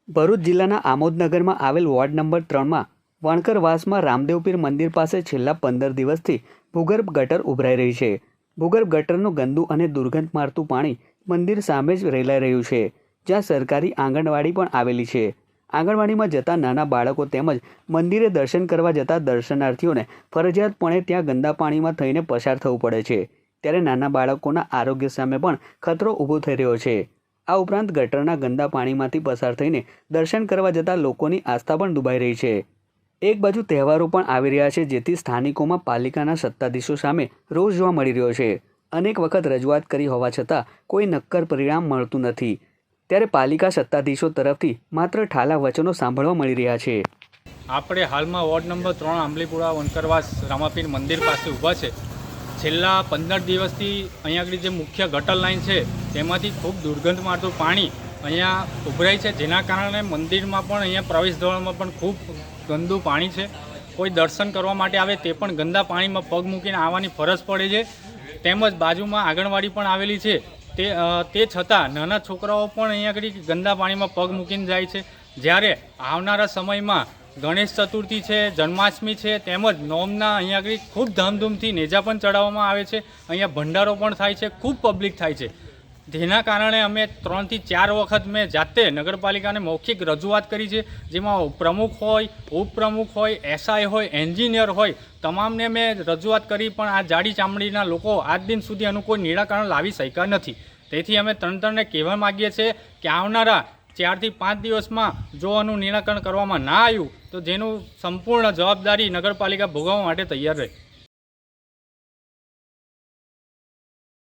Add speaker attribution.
Speaker 1: ભરૂચ જિલ્લાના આમોદનગરમાં આવેલ ward number 3માં વણકરવાસમાં Ramdevpir મંદિર પાસે છેલ્લા 15 દિવસથી ભૂગર્ભ ગટર ઉભરાઈ રહી છે. ભૂગર્ભ ગટરનું ગંદુ અને દુર્ગંધ મારતું પાણી મંદિર સામે જ રેલાઈ રહ્યું છે, જ્યાં સરકારી આંગણવાડી પણ આવેલી છે. આંગણવાડીમાં જતા નાના બાળકો તેમજ મંદિરે દર્શન કરવા જતા દર્શનાર્થીઓને ફરજિયાતપણે ત્યાં ગંદા પાણીમાં થઈને પસાર થવું પડે છે. ત્યારે નાના બાળકોના આરોગ્ય સામે પણ ખતરો ઊભો થઈ રહ્યો છે. આ ઉપરાંત ગટરના ગંદા પાણીમાંથી પસાર થઈને દર્શન કરવા જતા લોકોની આસ્થા પણ દુભાઈ રહી છે. એક બાજુ તહેવારો પણ આવી રહ્યા છે, જેથી સ્થાનિકોમાં પાલિકાના સત્તાધીશો સામે રોષ જોવા મળી રહ્યો છે. અનેક વખત રજૂઆત કરી હોવા છતાં કોઈ નક્કર પરિણામ મળતું નથી. ત્યારે પાલિકા સત્તાધીશો તરફથી માત્ર ઠાલા વચનો સાંભળવા મળી રહ્યા છે.
Speaker 2: આપણે હાલમાં વોર્ડ નંબર 3 આંબલીપુરા વણકરવાસ રામાપીર મંદિર પાસે ઊભા છે. છેલ્લા 15 દિવસથી અહીંયા આગળ જે મુખ્ય ગટર લાઈન છે તેમાંથી ખૂબ દુર્ગંધ મારતું પાણી અહીંયા ઉભરાય છે, જેના કારણે મંદિરમાં પણ અહીંયા પ્રવેશ દ્વારમાં પણ ખૂબ ગંદુ પાણી છે. કોઈ દર્શન કરવા માટે આવે તે પણ ગંદા પાણીમાં પગ મૂકીને આવવાની ફરજ પડે છે. તેમજ બાજુમાં આંગણવાડી પણ આવેલી છે, તે છતાં નાના છોકરાઓ પણ અહીંયા આગળ ગંદા પાણીમાં પગ મૂકીને જાય છે. જ્યારે આવનારા સમયમાં ગણેશ ચતુર્થી છે, જન્માષ્ટમી છે, તેમજ નોમના અહીંયા આગળ ખૂબ ધામધૂમથી નેજા પણ ચડાવવામાં આવે છે. અહીંયા ભંડારો પણ થાય છે, ખૂબ પબ્લિક થાય છે. જેના કારણે અમે 3 થી 4 વખત મેં જાતે નગરપાલિકાને મૌખિક રજૂઆત કરી છે, જેમાં પ્રમુખ હોય, ઉપપ્રમુખ હોય, એસઆઈ હોય, એન્જિનિયર હોય, તમામને મેં રજૂઆત કરી, પણ આ જાડી ચામડીના લોકો આજ દિન સુધી આનું કોઈ નિરાકરણ લાવી શક્યા નથી. તેથી અમે તંત્રને કહેવા માગીએ છીએ કે આવનારા 4 થી 5 દિવસમાં જો આનું નિરાકરણ કરવામાં ના આવ્યું તો જેનું સંપૂર્ણ જવાબદારી નગરપાલિકા ભોગવવા માટે તૈયાર રહે.